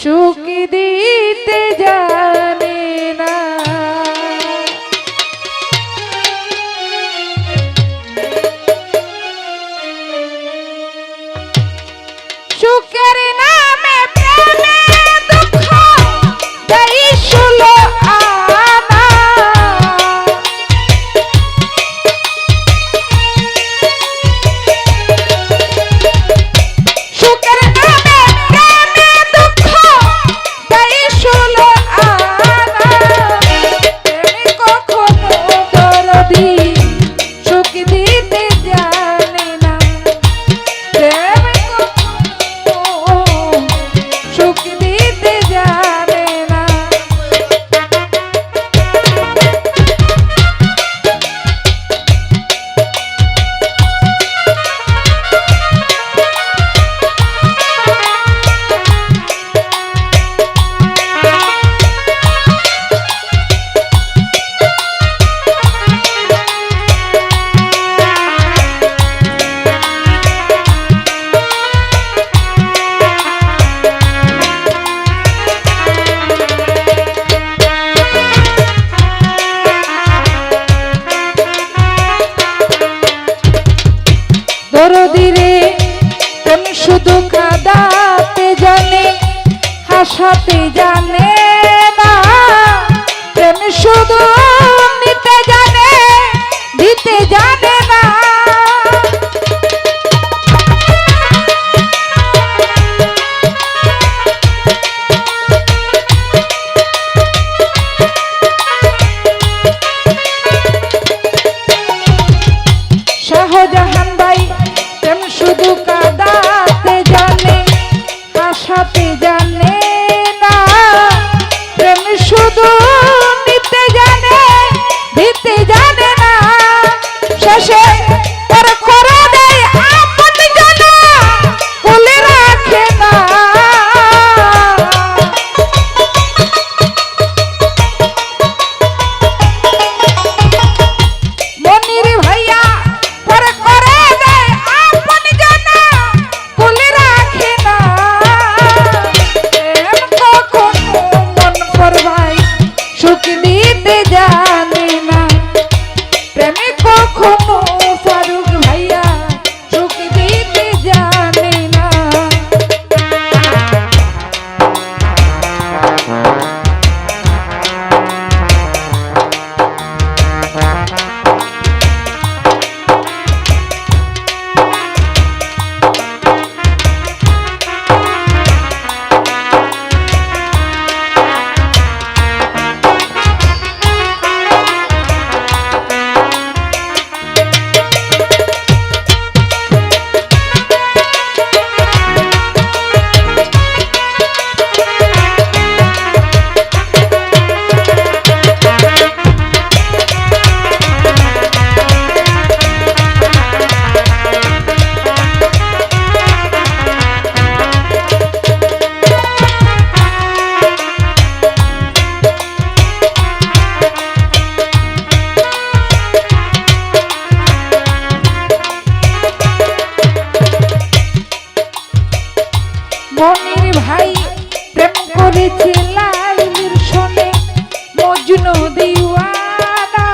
সুখ দিতে জানে না। সুখের নামে প্রেমে দুঃখ দেই ষোলো আনা। সুখের নামে প্রেমে দুঃখ দেই ষোলো আনা। প্রেমে কখনো দরদি সুখ দিতে জানে না। প্রেমে সুখ দিতে জানে না। দরদিরে প্রেম শুধু কাঁদাতে জানে, হাসাতে জানে না। প্রেম শুধু নিতে জানে, দিতে জানে না। শাহজাহান ভাই প্রেম শুধু কাঁদাতে জানে, হাসাতে জানে না। প্রেম শুধু নিতে জানে, দিতে জানে না। শেষে পর করে দেয় আপন জানা, বলে রাখে না। মনির ভাইয়া পর করে দেয় আপন জানা, বলে রাখে না। প্রেম কখনো মন পর ভাই সুখ দিতে জানে না। প্রেমে কখনো ফারুক ভাইয়া সুখ দিতে জানে না। মনির ভাই প্রেম করেছে লাইলির সনে, মজনু দিওয়ানা।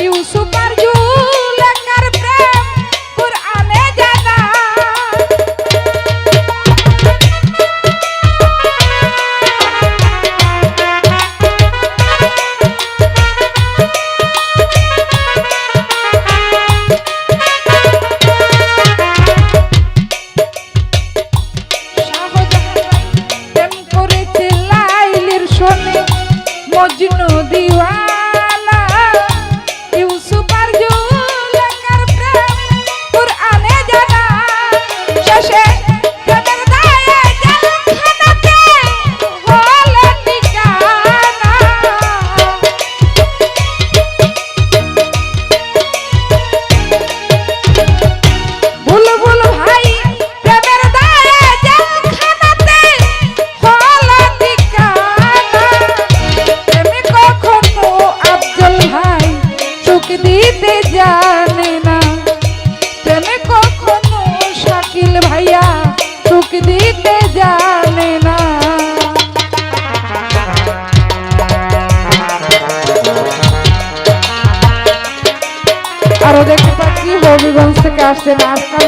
ইউসুফ আর জুলেখার প্রেম কুরআনে জানা। প্রেম করেছে লাইলির সনে, মজনু দিওয়ানা। ইউসুফ আর জুলেখার প্রেম কুরআনে জানা। শেষে প্রেমের দায়ে জেলখানাতে হলো ঠিকানা। বুলবুল ভাই প্রেমের দায়ে জেলখানাতে হলো ঠিকানা। প্রেমে কখনো আসছে রাস্তা